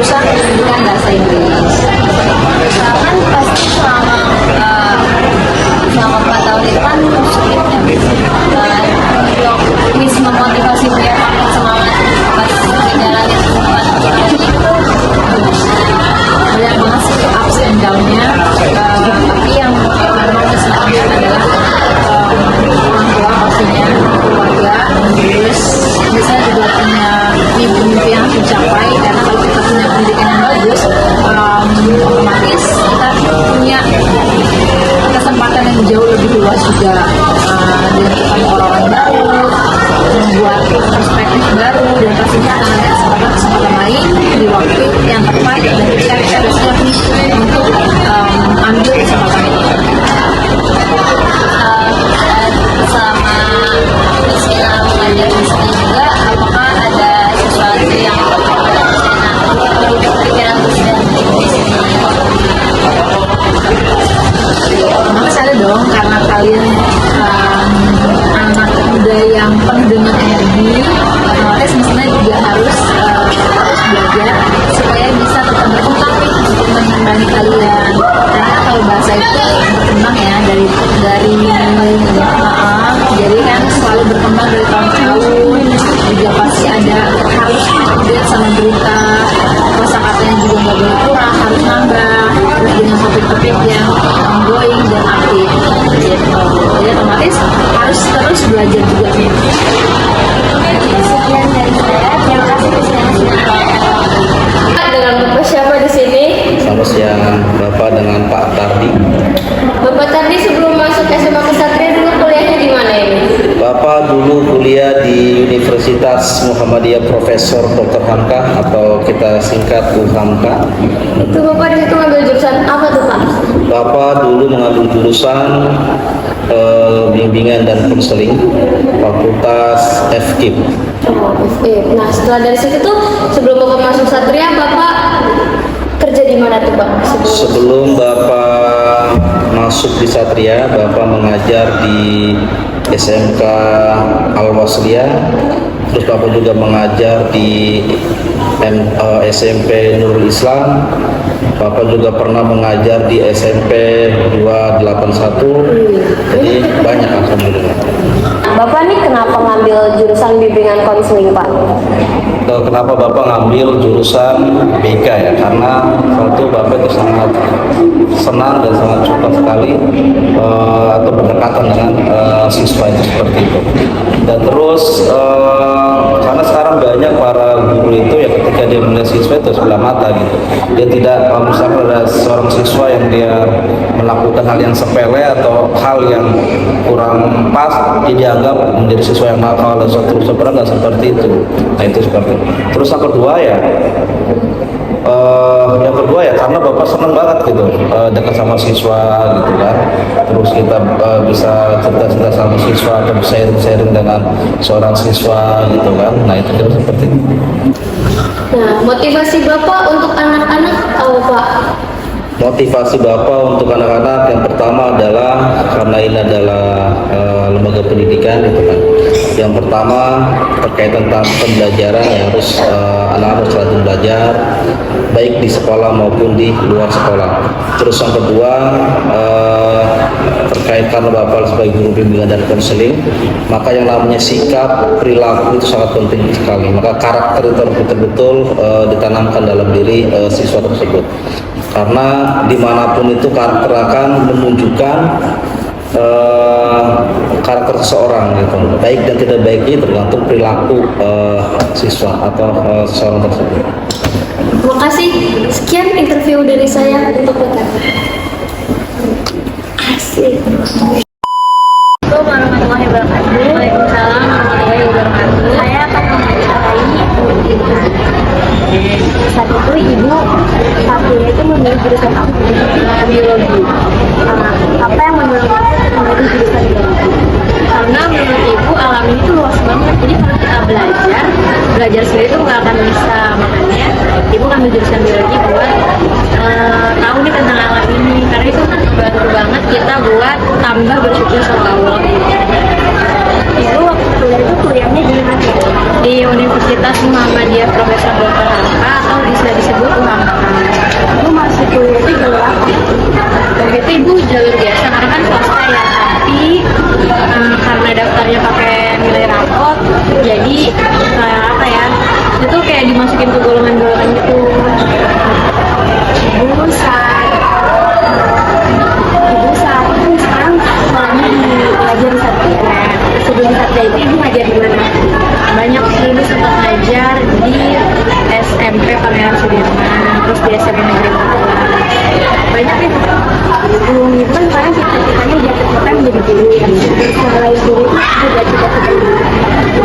jurusan pendidikan bahasa Inggris. Misalkan pasti selama 4 tahun itu kan sulit ya. Untuk bisa memotivasi biar makin semangat pas ngejalanin 4 tahun itu banyak banget sih ups and down-nya. Tapi yang memang kesenangan adalah orang tua, maksudnya keluarga. Terus bisa juga punya mimpi-mimpi yang tercapai, karena kalau kita punya pendidikan yang bagus, otomatis kita punya kesempatan yang jauh lebih luas juga, dengan ketemu orang-orang baru, membuat perspektif baru, dan pastinya akan ada kesempatan lain di waktu yang tepat, dan kita harus lebih untuk ambil kesempatan itu. Selama Rizkina mengajar di sini juga, apakah ada sesuatu yang pikiran Rizkina di sini? Mas ada dong, karena kalian anak muda yang penuh dengan energi, otomatis misalnya juga harus belajar supaya bisa tetap berkembang untuk menemani kalian. Karena kalau bahasa itu berkembang ya dari jadi kan selalu berkembang dari tahun ke tahun, juga pasti ada harus update sama berita, kosakatanya juga nggak boleh kurang, harus nambah, terus dengan topik-topik yang ongoing dan update gitu. Jadi otomatis harus terus belajar juga nih. Sekian dari saya, terima kasih dengan Bapak siapa di sini? Selamat siang, Bapak dengan Pak Tardi. Bapak Tardi sebelum masuk SMA Kesatria dulu kuliahnya di mana ini? Bapak dulu kuliah di Universitas Muhammadiyah Profesor Dr. Hamka, atau kita singkat UHAMKA. Itu Bapak di situ ngambil jurusan apa tuh Pak? Bapak dulu mengambil jurusan bimbingan dan konseling, Fakultas FKIP. Nah setelah dari situ tuh, sebelum Bapak masuk Satria, Bapak kerja di mana tuh Pak? Sebelum Bapak masuk di Satria, Bapak mengajar di SMK Al-Wasliyah, terus Bapak juga mengajar di SMP Nurul Islam. Bapak juga pernah mengajar di SMP 281. Jadi banyak, alhamdulillah. Bapak nih kenapa ngambil jurusan bimbingan konseling Pak? Kenapa Bapak ngambil jurusan BK ya? Karena satu, Bapak itu sangat senang dan sangat suka sekali atau berdekatan dengan siswa itu seperti itu. Dan terus karena sekarang banyak para guru itu ya, ketika dia melihat siswa itu sebelah mata gitu. Dia tidak, misalnya ada seorang siswa yang dia melakukan hal yang sepele atau hal yang kurang pas, dia dianggap menjadi siswa yang nakal dan seterusnya, nggak seperti itu. Nah itu seperti itu. Terus yang kedua ya, karena Bapak senang banget gitu dekat sama siswa gitu kan. Terus kita bisa cerita-cerita sama siswa atau sharing dengan seorang siswa gitu kan. Nah itu kan seperti itu. Nah motivasi Bapak untuk anak-anak apa Pak? Motivasi Bapak untuk anak-anak yang pertama adalah karena ini adalah lembaga pendidikan gitu kan. Yang pertama terkait tentang pembelajaran, yang harus anak-anak harus rajin belajar baik di sekolah maupun di luar sekolah. Terus yang kedua terkait karena Bapak sebagai guru bimbingan dan konseling, maka yang namanya sikap, perilaku itu sangat penting sekali. Maka karakter itu harus betul-betul ditanamkan dalam diri siswa tersebut. Karena dimanapun itu karakter akan menunjukkan karakter seseorang gitu. Baik dan tidak baiknya tergantung perilaku siswa atau seseorang tersebut. Terima kasih. Sekian interview dari saya untuk Bapak. Asik. Assalamualaikum warahmatullahi wabarakatuh. Waalaikumsalam warahmatullahi wabarakatuh. Saya akan mengucapkan saat itu Ibu Satria itu memilih jurusan apa? Biologi. Apa yang mendorong Ibu memilih jurusan biologi? Karena menurut Ibu alam ini tuh luas banget. Jadi kalau kita belajar belajar sendiri tuh nggak akan bisa. Makanya ibu ngambil jurusan biologi buat tahu nih tentang alam ini, karena itu bantu banget kita buat tambah bersyukur sama Allah. Ibu waktu kuliah itu kuliahnya di mana? Di Universitas Muhammadiyah Profesor Dr. Hamka atau bisa disebut UHAMKA. Ibu masuk kuliah itu jalur apa? Waktu itu ibu jalur biasa karena kan swasta ya, tapi karena daftarnya pakai nilai rapot, jadi apa ya, itu kayak dimasukin ke golongan-golongan gitu. Ibu saat itu sekarang sekolahnya belajar di Satria. Sebelum di Satria itu ibu ngajar di mana? Banyak sih, ibu sempat ngajar di SMP Pangeran Sudirman, terus di SMP Negeri Pakuan. Banyak ya. Ibu kan sekarang cita-citanya cita-cita menjadi guru ya. Selain guru itu juga cita-cita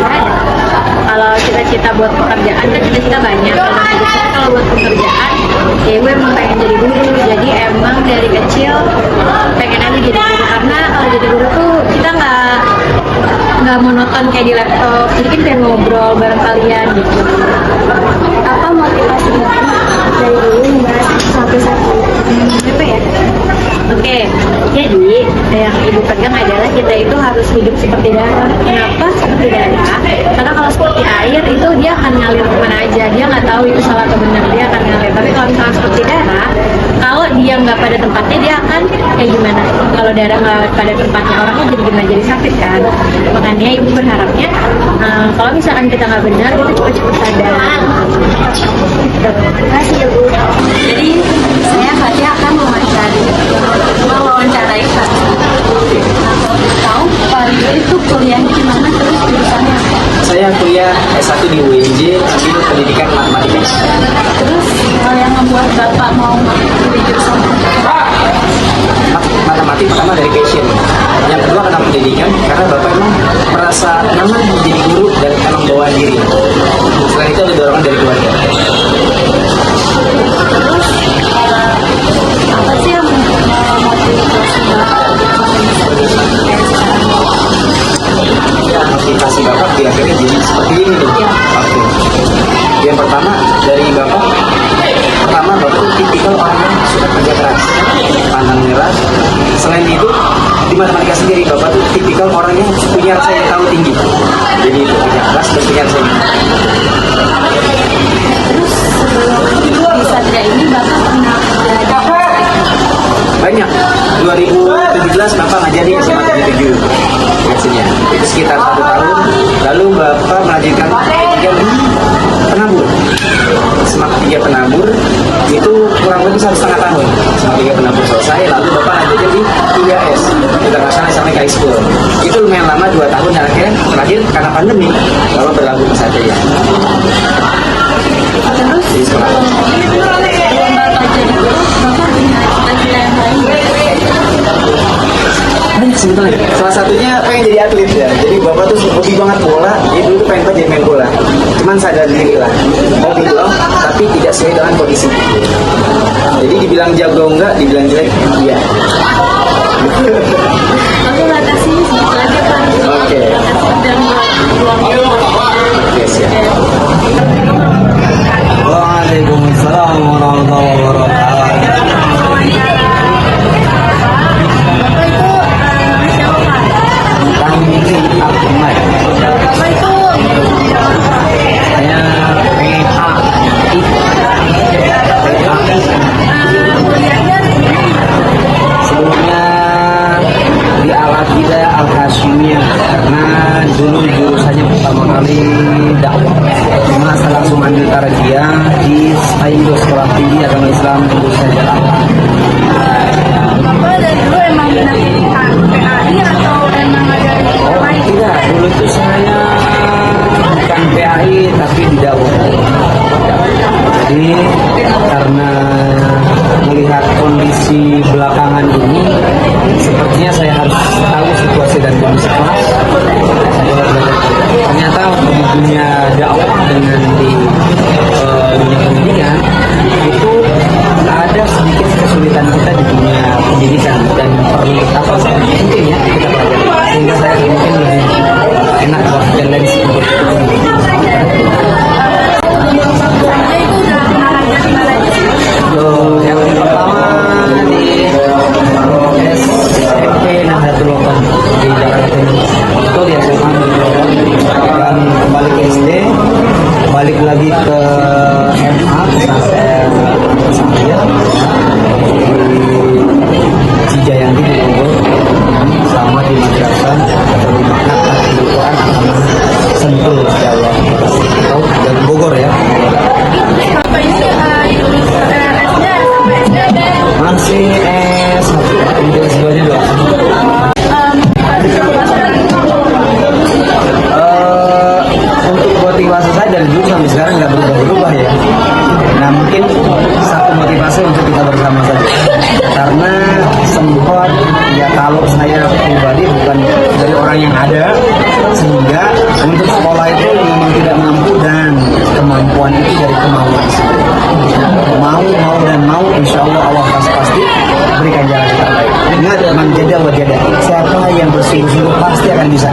Ada. Kalau cita-cita buat pekerjaan kan cita-cita banyak. Kalau buat pekerjaan, ya ibu emang pengen jadi guru. Jadi emang dari kecil pengen aja jadi guru, karena kalau jadi guru tuh kita nggak monoton kayak di laptop. Jadi kan pengen ngobrol bareng kalian gitu. apa motivasi ibu dari dulu membahas satu-satu? Apa ya? Oke, jadi yang ibu pegang adalah kita itu harus hidup seperti darah. Kenapa seperti darah? Karena kalau seperti air itu dia akan ngalir kemana aja. Dia nggak tahu itu salah atau benar, dia akan ngalir. Tapi kalau misalnya seperti darah, kalau dia nggak pada tempatnya dia akan kayak gimana? Kalau darah nggak pada tempatnya, orangnya jadi gimana? Jadi sakit kan? Makanya ibu berharapnya kalau misalkan kita nggak benar, kita cepat-cepat sadar. Terima kasih ya Bu. Jadi saya pasti akan mewawancarai Pak. Tahu Pak Rio itu kuliah di mana, terus jurusannya apa? Saya kuliah S1 di UNJ, ambil pendidikan matematika. Terus yang membuat Bapak mau pilih jurusan apa? Matematik pertama dari passion. Yang kedua karena pendidikan, karena Bapak emang merasa nyaman menjadi guru dan emang bawaan diri. Selain itu ada dorongan dari keluarga. Terus apa sih yang memotivasi Bapak kayak sekarang? Ya, motivasi Bapak di akhirnya jadi seperti ini nih. Ya. Oke. Yang pertama dari Bapak tuh tipikal orang yang suka kerja keras, pantang menyerah. Selain itu di matematika sendiri Bapak tuh tipikal orang yang punya rasa yang tahu tinggi. Jadi itu kerja keras dan punya rasa yang Terus sebelum di Satria ini Bapak pernah belajar banyak. 2017 Bapak ngajar di SMA 77 maksudnya itu sekitar 1 tahun. Lalu Bapak melanjutkan S3 di Penabur, SMA 3 Penabur, itu kurang lebih 1,5 tahun. SMA 3 Penabur selesai, lalu Bapak lanjutkan di 3S International Islamic High School. Itu lumayan lama, 2 tahun, dan akhirnya terakhir karena pandemi Bapak berlabuh ke Satria terus di sekolah. sebelum Bapak jadi guru, Bapak punya cita-cita yang lain nggak? Banyak sebetulnya. Salah satunya pengen jadi atlet ya. Jadi Bapak tuh hobi banget bola. Jadi dulu pengen banget jadi main bola. Cuman sadar diri lah. Hobi doang, tapi tidak sesuai dengan kondisi. Jadi dibilang jago enggak, dibilang jelek, iya. Oke, makasih. Segitu aja Pak. Oke. Terima kasih dan Oke, siap. Waalaikumsalam warahmatullahi wabarakatuh. Saya sebelumnya di Al-Aqidah Al-Hashimiyah, karena dulu jurusannya pertama kali dakwah. Cuma saya langsung ambil tarbiyah di Indo Sekolah Tinggi Agama Islam Indonesia Jakarta. Bapak dari dulu emang minatnya di PAI atau emang ada Oh lain? tidak, dulu itu saya bukan PAI tapi di dakwah. Jadi karena melihat kondisi belakangan ini, sepertinya saya harus tahu situasi dan kondisi kelas. Ternyata di dunia dakwah dengan di dunia pendidikan itu ada sedikit kesulitan kita di dunia pendidikan, dan perlu kita mungkin ya kita pelajari, sehingga saya mungkin lebih enak dan dari segi balik lagi ke MA sampai saya di Cijayanti di Bogor, sama di madrasah atau di Makata di Quran sama Sentul ya Allah. Tahu dari Bogor ya. Masih S1 untuk S2-nya doang. Untuk motivasi saya dari dulu sampai sekarang nggak berubah-berubah ya. Nah mungkin satu motivasi untuk kita bersama saja. Karena sempat ya kalau saya pribadi bukan dari orang yang ada, sehingga untuk sekolah itu memang tidak mampu dan kemampuan itu dari kemauan. Mau insya Allah Allah pasti berikan jalan yang terbaik. Ingat man jada wa jada, siapa yang bersungguh-sungguh pasti akan bisa.